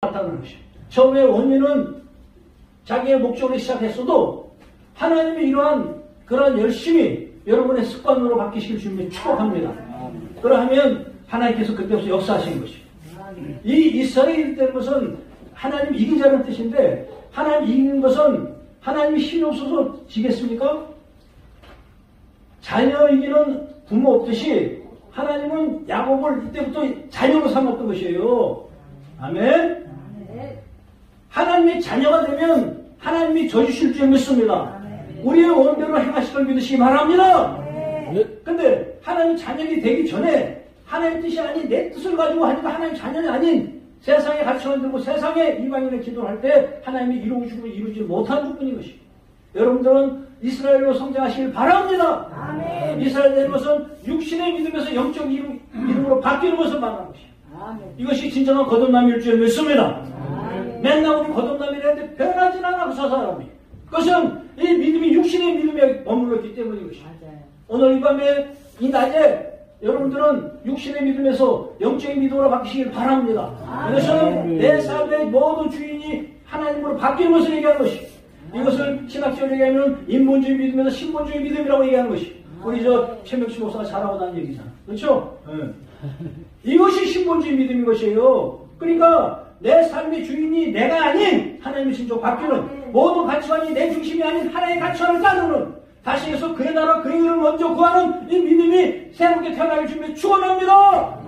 나타나는 것이에요. 처음에 원인은 자기의 목적으로 시작했어도 하나님이 이러한 그러한 열심히 여러분의 습관으로 바뀌실 준비 축복합니다. 그러하면 하나님께서 그때부터 역사하시는 것이에요. 이 이스라엘이 되는 것은 하나님 이기자는 뜻인데, 하나님 이기는 것은 하나님이 힘이 없어서 지겠습니까? 자녀 이기는 부모 없듯이 하나님은 야곱을 이때부터 자녀로 삼았던 것이에요. 아멘. 하나님의 자녀가 되면 하나님이 져주실 줄 믿습니다. 우리의 원대로 행하실 걸 믿으시기 바랍니다. 근데 하나님 자녀이 되기 전에 하나님 뜻이 아닌 내 뜻을 가지고 하니까 하나님 자녀이 아닌 세상의 가치관을 들고 세상의 이방인의 기도를 할 때 하나님이 이루어주고 이루지 못한 부분인 것이. 여러분들은 이스라엘로 성장하시길 바랍니다. 아멘. 이스라엘 되는 것은 육신의 믿음에서 영적 이름으로 바뀌는 것을 말하는 것이에요. 아멘. 이것이 진정한 거듭남일 줄 믿습니다. 아멘. 맨날 우리 거듭남이라는데 변하진 않아 그 사람이. 그것은 이 믿음이 육신의 믿음에 머물렀기 때문인 것이에요. 오늘 이 밤에 이 낮에 여러분들은 육신의 믿음에서 영적인 믿음으로 바뀌시길 바랍니다. 이것은 내 삶의 모든 주인이 하나님으로 바뀌는 것을 얘기하는 것이에요. 이것을 신학적으로 얘기하면 인본주의 믿음에서 신본주의 믿음이라고 얘기하는 것이에요. 우리 최명식 목사가 잘하고 다니는 얘기잖아. 그렇죠? 네. 이것이 신본주의 믿음인 것이에요. 그러니까 내 삶의 주인이 내가 아닌 하나님의 신조 바뀌는 모든 가치관이 내 중심이 아닌 하나님의 가치관을 따르는, 다시 해서 그의 나라 그의 일을 먼저 구하는 이 믿음이 새롭게 태어나길 준비 축원합니다.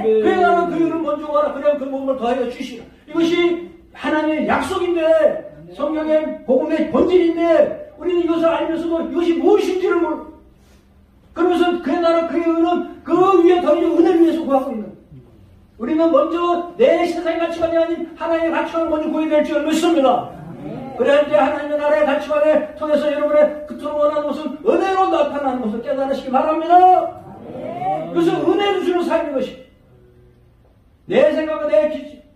그의 나라 그의 일을 먼저 구하라. 그냥 그 모든 걸 더하여 주시라. 이것이 하나님의 약속인데, 성경의 복음의 본질인데, 우리는 이것을 알면서도 이것이 무엇인지를 모르고, 그러면서 그의 나라 그의 일은 그 위에 더해진 은혜를 위해서 구하고 있는, 우리는 먼저 내 세상의 가치관이 아닌 하나님의 가치관을 먼저 구해야 될 줄 믿습니다. 그래야 이제 하나님의 나라의 가치관을 통해서 여러분의 그토록 원하는 것은 은혜로 나타나는 것을 깨달으시기 바랍니다. 그것은 은혜를 주는 삶인 것이. 내 생각과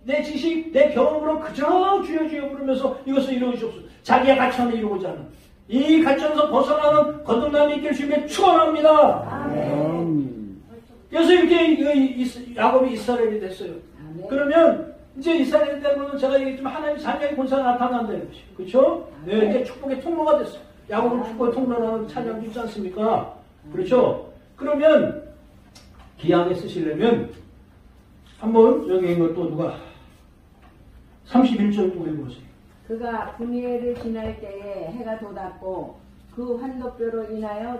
내 지식, 내 경험으로 그저 주여 주여 부르면서 이것을 이루어주옵소서. 자기의 가치관을 이루고자 하는 이 가치관에서 벗어나는 거듭남이 있길 주님께 축원합니다. 그래서 이렇게 야곱이 이스라엘이 됐어요. 그러면 이제 이스라엘이 되면 제가 얘기했지만 하나님 자녀의 본사가 나타난다는 것이에요. 그렇죠? 네, 이제 축복의 통로가 됐어요. 야곱은 축복의 통로라는 찬양도 있지 않습니까? 그렇죠? 그러면 기하게 쓰시려면 한번 여기 있는 것도 누가 31절 또 읽어보세요. 그가 분이엘을 지날 때에 해가 돋았고 그 환도뼈로 인하여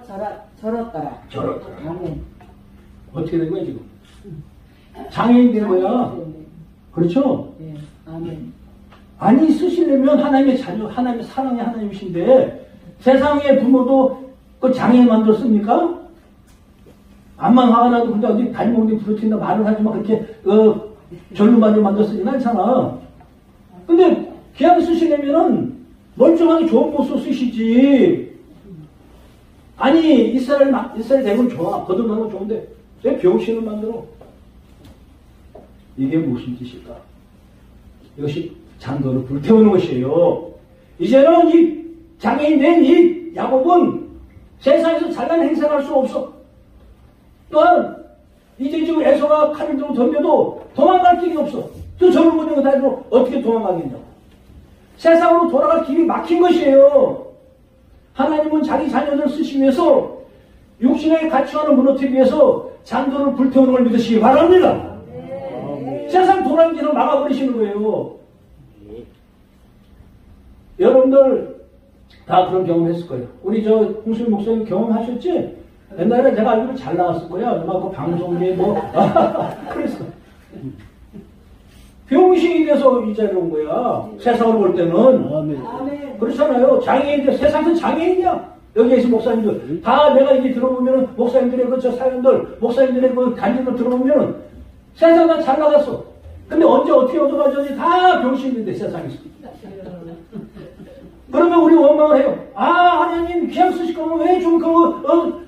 절었더라. 아멘. 어떻게 된 거야 지금? 장애인 된 거야. 그렇죠? 네. 아멘. 아니 쓰시려면 하나님의 자녀, 하나님의 사랑의 하나님이신데 세상의 부모도 그 장애인 만들었습니까? 암만 화가 나도 근데 어디 다리목에 부러뜨린다 말을 하지만 그렇게 절름반지 만들어 쓰진 않잖아. 근데 그냥 쓰시려면은 멀쩡하게 좋은 모습 쓰시지. 아니 이스라엘 대군 좋아. 거듭나는 건 좋은데 왜 병신을 만들어? 이게 무슨 뜻일까? 이것이 잔도를 불태우는 것이에요. 이제는 이 장애인 된 이 야곱은 세상에서 잘난 행세를 할 수 없어. 또한 이제 지금 에서가 칼을 들고 덤벼도 도망갈 길이 없어. 또 저를 보는 거 다리로 어떻게 도망가겠냐고. 세상으로 돌아갈 길이 막힌 것이에요. 하나님은 자기 자녀들을 쓰시기 위해서 육신의 가치관을 무너뜨리기 위해서 잔도를 불태우는 걸 믿으시기 바랍니다. 세상 돌아가는 길을 막아버리시는 거예요. 여러분들 다 그런 경험했을 거예요. 우리 홍수민 목사님 경험하셨지? 옛날에 제가 알기로 잘 나갔을 거야. 그 방송국에 그랬어. 병신이 돼서 이 자리에 온 거야. 세상으로 볼 때는. 아멘. 그렇잖아요. 장애인들, 세상에서 장애인이야. 여기 계신 목사님들. 다 내가 이게 들어보면은, 목사님들의 사연들, 목사님들의 간증들 들어보면은, 세상 다 잘 나갔어. 근데 언제 어떻게 얻어가졌는지 다 병신인데, 세상에서. 그러면 우리 원망을 해요. 하나님 그냥 쓰실 거면 왜 좀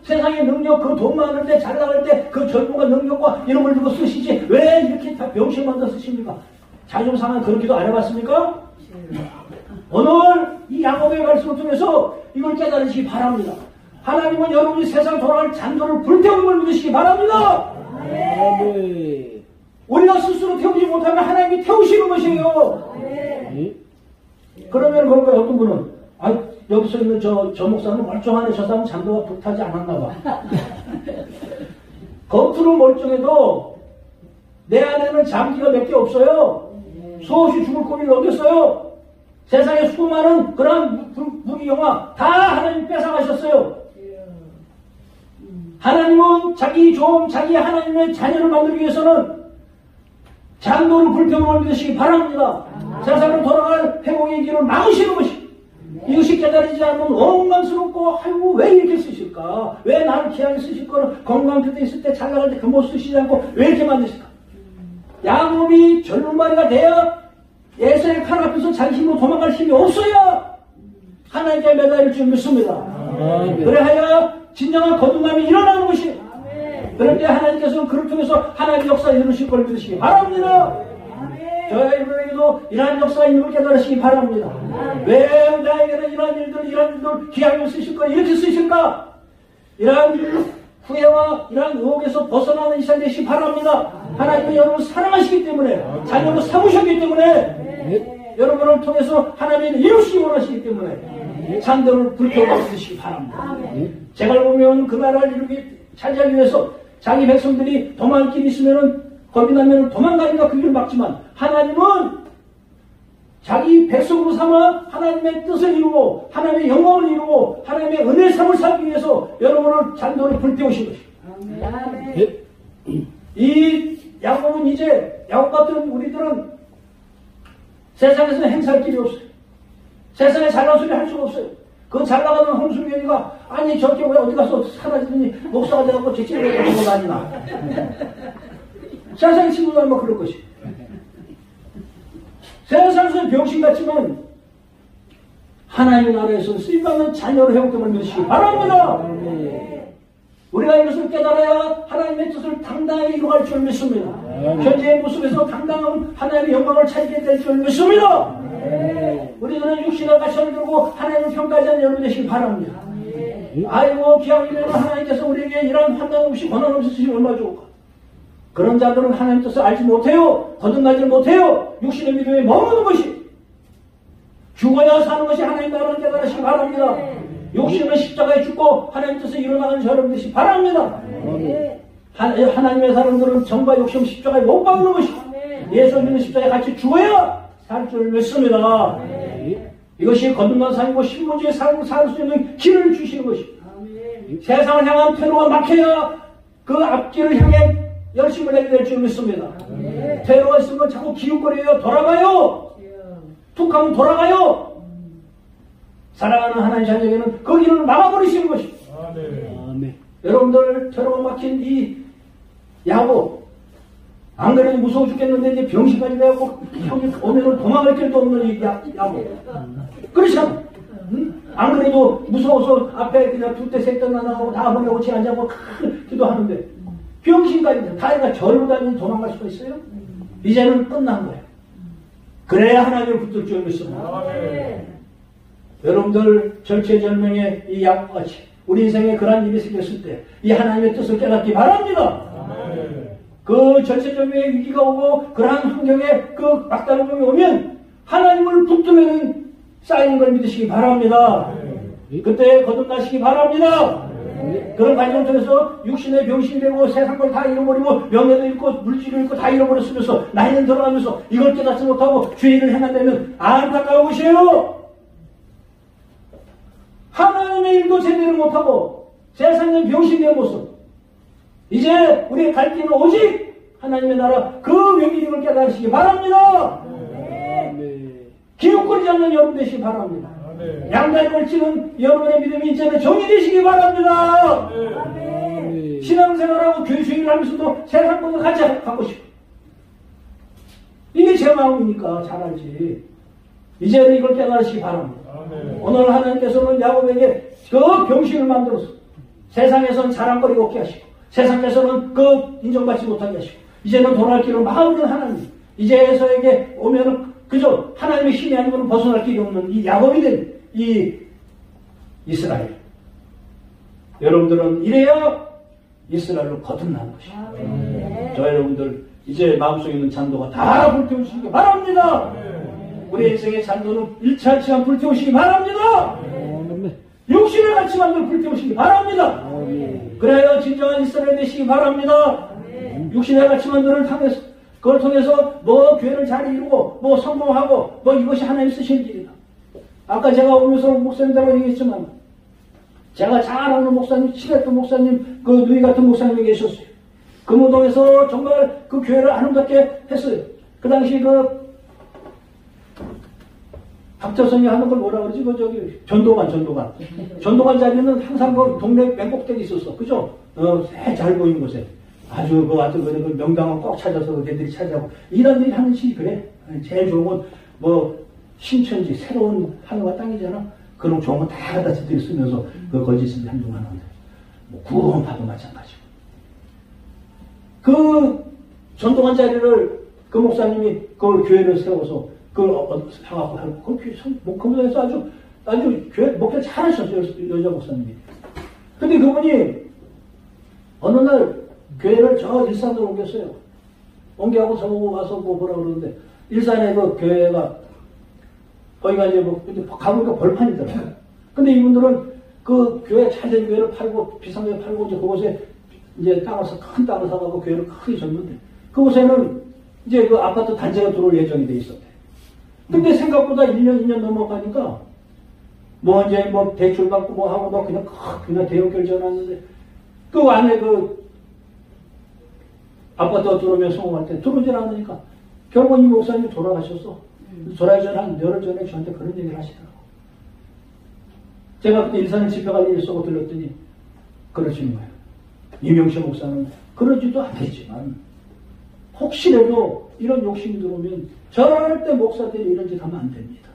세상의 능력, 돈 많은데 잘 나갈 때 그 젊음과 능력과 이런 걸 주고 쓰시지 왜 이렇게 다 병신 만들어 쓰십니까? 자존 상한 그런 기도 안 해봤습니까? 오늘 이 야곱의 말씀을 통해서 이걸 깨달으시기 바랍니다. 하나님은 여러분이 세상 돌아갈 잔도를 불태우는 걸 믿으시기 바랍니다. 우리가 스스로 태우지 못하면 하나님이 태우시는 것이에요. 그러면 그런 거예요. 어떤 분은 여기서 있는 저 목사는 멀쩡하네. 저 사람은 잠도가 불타지 않았나 봐. 겉으로 멀쩡해도 내 안에는 장기가 몇 개 없어요. 수없이 죽을 고비를 넘겼어요. 세상에 수많은 그런 무기영화 다 하나님 뺏어가셨어요. 하나님은 자기 하나님의 자녀를 만들기 위해서는 장도를 불평을 믿으시기 바랍니다. 세상으로 돌아갈 회복의 길을 막으시는 것이, 이것이 깨달아지지 않으면 원망스럽고, 아이고 왜 이렇게 쓰실까? 왜 나를 귀하게 쓰실 거를 건강할 때 있을 때 잘 나갈 때 그 못 쓰시지 않고 왜 이렇게 만드실까? 야곱이 절름발이가 돼야 예수의 칼 앞에서 자기 힘으로 도망갈 힘이 없어야 하나님께 매달릴 줄 믿습니다. 그래야 진정한 거듭남이 일어나는 것이, 그럴 때 하나님께서는 그를 통해서 하나님의 역사를 이루실 걸 믿으시기 바랍니다. 저희 여러분에게도 이러한 역사가 있는 걸 깨달으시기 바랍니다. 왜 나에게는 이러한 일들 귀하게 쓰실 거 이렇게 쓰실까? 이러한 후회와 이러한 의혹에서 벗어나는 이상 되시기 바랍니다. 하나님은 여러분을 사랑하시기 때문에, 자녀로 삼으셨기 때문에, 여러분을 통해서 하나님을 이루시기 원하시기 때문에 잔도를 불태우고 드시기 바랍니다. 제가 보면 그 나라를 이루기 차지하기 위해서 자기 백성들이 도망갈 길이 있으면은 겁이 나면 도망가니까 그 길을 막지만, 하나님은 자기 백성으로 삼아 하나님의 뜻을 이루고 하나님의 영광을 이루고 하나님의 은혜의 삶을 살기 위해서 여러분을 잔도를 불태우신 것입니다. 이 야곱은 이제, 야곱 같은 우리들은 세상에서 행사할 길이 없어요. 세상에 잘난 소리 할 수가 없어요. 그 잘나가던 홍순경이가 아니 저렇게 왜 어디 가서 사라지더니 목사가 돼갖고 제 집에 가는 거 아니나. 세상의 친구도 아마 그럴 것이. 세상에서는 병신 같지만 하나님의 나라에서 쓰임받는 자녀로 회복됨을 믿으시기 바랍니다. 우리가 이것을 깨달아야 하나님의 뜻을 당당히 이루어갈 줄 믿습니다. 현재의 모습에서 당당한 하나님의 영광을 찾게 될 줄 믿습니다. 우리들은 육신과 가시를 들고 하나님을 평가하지 않는 여러분 되시기 바랍니다. 아이고 기왕이면 하나님께서 우리에게 이러한 환난 없이 고난 없이 쓰시면 얼마나 좋을까. 그런 자들은 하나님 뜻을 알지 못해요. 거듭나지 못해요. 육신의 믿음에 머무는 것이, 죽어야 사는 것이 하나님 나라를 깨달으시기 바랍니다. 욕심은 십자가에 죽고 하나님 뜻에 일어나가는 여러분 되시기 바랍니다. 하나님의 사람들은 정과 욕심 십자가에 못 박는 것이, 예수 믿는 십자가에 같이 죽어야 살 줄 믿습니다. 이것이 거듭난 삶이고 신문지의 삶을 살 수 있는 길을 주시는 것이, 세상을 향한 퇴로가 막혀야 그 앞길을 향해 열심을 내게 될 줄 믿습니다. 퇴로가 있으면 자꾸 기웃거려요. 돌아가요. 툭 하면 돌아가요. 사랑하는 하나님 자녀에게는 그 길을 막아버리시는 것입니다. 여러분들 퇴로가 막힌 이 야곱, 안 그래도 무서워 죽겠는데 이제 병신까지 돼갖고 형이 오면은 도망갈 길도 없는 이 야곱. 그렇지 않아? 응? 안 그래도 무서워서 앞에 그냥 두대 셋대 나가고 다 보내고 지 앉아고 기도하는데 병신까지 다이가 절로 다니는 도망갈 수가 있어요? 이제는 끝난 거예요. 그래야 하나님을 붙들 줄 믿습니다. 여러분들 절체절명의 이 야곱같이 우리 인생에 그런 일이 생겼을 때 이 하나님의 뜻을 깨닫기 바랍니다. 그 절체절명의 위기가 오고 그러한 환경에 그 막다른 경이 오면 하나님을 붙들면 쌓이는 걸 믿으시기 바랍니다. 그때 거듭나시기 바랍니다. 그런 과정을 통해서 육신의 병신이 되고 세상 걸 다 잃어버리고 명예도 잃고 물질을 잃고 다 잃어버렸으면서 나이는 들어가면서 이걸 깨닫지 못하고 주의 일을 행한다면 안타까운 것이에요. 하나님의 일도 제대로 못하고 세상의 병신된 모습, 이제 우리의 갈 길은 오직 하나님의 나라 그 명예를 깨달으시기 바랍니다. 기웃거리지 않는 여러분 되시기 바랍니다. 양다리를 치는 여러분의 믿음이 이제는 정이 되시기 바랍니다. 신앙생활하고 교회생활을 하면서도 세상보다 같이 가고 싶어. 이게 제 마음이니까 잘 알지. 이제는 이걸 깨달으시기 바랍니다. 오늘 하나님께서는 야곱에게 그 병신을 만들어서 세상에서는 자랑거리 없게 하시고 세상에서는 그 인정받지 못하게 하시고 이제는 돌아갈 길을 막아버리는 하나님, 이제서에게 오면은 그저 하나님의 힘이 아니고는 벗어날 길이 없는 이 야곱이 된 이 이스라엘. 여러분들은 이래야 이스라엘로 거듭나는 것이에요. 저 여러분들 이제 마음속에 있는 잔도가 다 불태우시기 바랍니다. 우리 인생의 잔도는 일차치한 불태우시기 바랍니다. 육신을 같이 만들어 불태우시기 바랍니다. 그래야 진정한 이스라엘 되시기 바랍니다. 육신의 같이 만들어를 통해서 그걸 통해서 뭐 교회를 잘 이루고 뭐 성공하고 뭐 이것이 하나님 쓰시는 길이다. 아까 제가 오면서 목사님들하고 얘기했지만 제가 잘 아는 목사님, 친했던 목사님, 그 누이 같은 목사님이 계셨어요. 그 무동에서 정말 그 교회를 아름답게 했어요. 그 당시 그 박태선이 하는 걸 뭐라 그러지? 그 저기 전도관 자리는 항상 그 동네 맨꼭대기 있었어. 그죠? 잘 보이는 곳에. 아주 그 명당을 꼭 찾아서 걔들이 찾아오고 이런 일 하는 시 그래. 제일 좋은 건 뭐 신천지 새로운 하늘과 땅이잖아. 그런 좋은 거 다 갖다 쓰면서 그 거짓을 한동안 하는데 뭐 구원파도 마찬가지고. 그 전도관 자리를 그 목사님이 그걸 교회를 세워서 그걸 사갖고 하고 그거에서 아주 교회 목회를 잘하셨어요. 여자 목사님이. 근데 그분이 어느 날 교회를 저 일산으로 옮겼어요. 옮겨하고 저보고 와서 뭐라 그러는데 일산에 그 교회가 거기가 이제 근데 가보니까 벌판이더라고요. 근데 이분들은 그 교회 잘된 교회를 팔고 비싼 교회 팔고 이제 그곳에 이제 큰 땅을 사가고 교회를 크게 졌는데 그곳에는 이제 그 아파트 단지가 들어올 예정이 돼 있었대. 근데 생각보다 1년, 2년 넘어가니까 뭐 이제 뭐 대출 받고 뭐 하고 뭐 그냥 대형 결제해 놨는데 그 안에 그 아파트가 들어오면 성공할 때 들어오질 않으니까 결국 이 목사님이 돌아가셨어. 돌아가기 전에 한 열흘 전에 저한테 그런 얘기를 하시더라고. 제가 그때 일산에 집회 갈 일이 있어고 들렸더니 그러시는 거예요. 이명시 목사는 그러지도 않겠지만 혹시라도 이런 욕심이 들어오면 저럴 때 목사들이 이런 짓 하면 안 됩니다.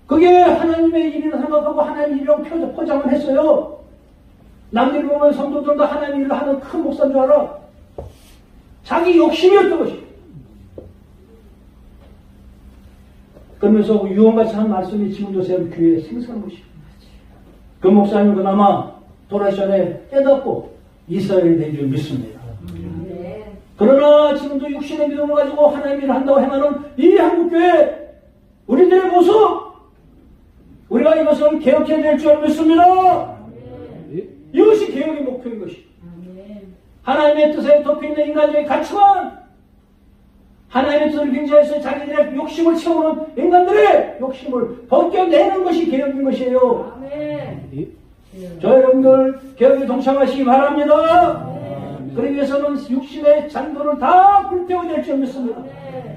그게 하나님의 일이라 생각하고 하나님 일이라고 포장을 했어요. 남들이 보면 성도들도 하나님 일을 하는 큰 목사인 줄 알아. 자기 욕심이었던 것이. 그러면서 유언같이 한 말씀이 지금도 제 귀에 생생한 것이에요. 그 목사님 그나마 돌아가기 전에 깨닫고 이스라엘이 된 줄 믿습니다. 그러나 지금도 육신의 믿음을 가지고 하나님 일을 한다고 행하는 이 한국교회 우리들의 모습 우리가 이것을 개혁해야 될 줄 믿습니다. 이것이 개혁의 목표인 것이. 하나님의 뜻에 덮여있는 인간적인 가치관 하나님의 뜻을 경제해서 자기들의 욕심을 채우는 인간들의 욕심을 벗겨내는 것이 개혁인 것이에요. 저 여러분들 개혁에 동참하시기 바랍니다. 그러기 위해서는 육신의 잔도를 다 불태워야 될 줄 믿습니다.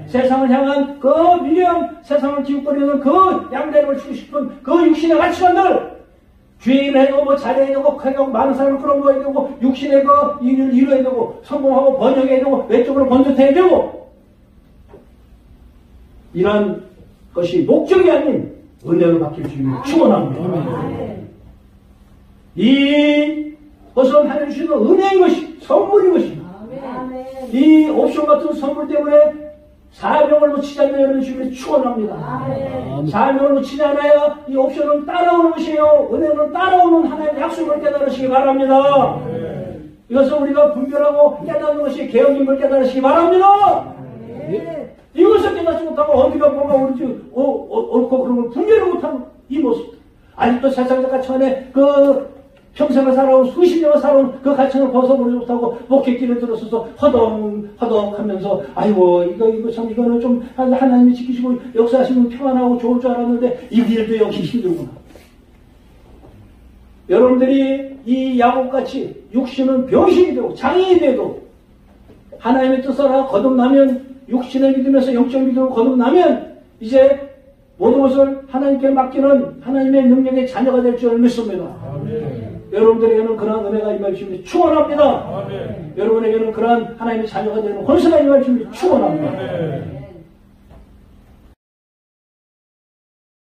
세상을 향한 그 미련, 세상을 기웃거리는 그 양대를 주고 싶은 그 육신의 가치관들 주의 일을 해야 되고 뭐 잘해야 되고 많은 사람을 끌어모아야 되고 육신의 그 일을 이루어야 되고 성공하고 번영해야 되고 외적으로 번듯해야 되고 이런 것이 목적이 아닌 은혜로 바뀔 주님을 축원합니다. 이것은 하나님 주시는 은혜인 것이 선물인 것입니다. 이 옵션 같은 선물 때문에 사명을 놓치지 않는 여러분 주님을 축원합니다. 사명을 놓치지 않아야 이 옵션은 따라오는 것이에요. 은혜는 따라오는 하나님의 약속을 깨달으시기 바랍니다. 이것은 우리가 분별하고 깨닫는 것이 개혁임을 깨달으시기 바랍니다. 이것을 깨닫지 못하고 어디가 뭐가 옳지 옳고 그런 걸 분별을 못하는 이 모습. 아직도 세상적 가치관에 그 평생을 살아온 수십 년을 살아온 그 가치관을 벗어버리지 못하고 목회길에 들어서서 허덕허덕 하면서 아이고 이거 참 이거는 좀 하나님이 지키시고 역사하시면 평안하고 좋을 줄 알았는데 이 길도 역시 힘들구나. 여러분들이 이 야곱같이 육신은 병신이 되고 장애인이 돼도 하나님의 뜻을 거듭나면 육신의 믿음에서 영적 믿음으로 거듭나면 이제 모든 것을 하나님께 맡기는 하나님의 능력의 자녀가 될 줄 믿습니다. 여러분들에게는 그러한 은혜가 임할 줄 축원합니다. 여러분에게는 그러한 하나님의 자녀가 되는 권세가 임할 줄 축원합니다.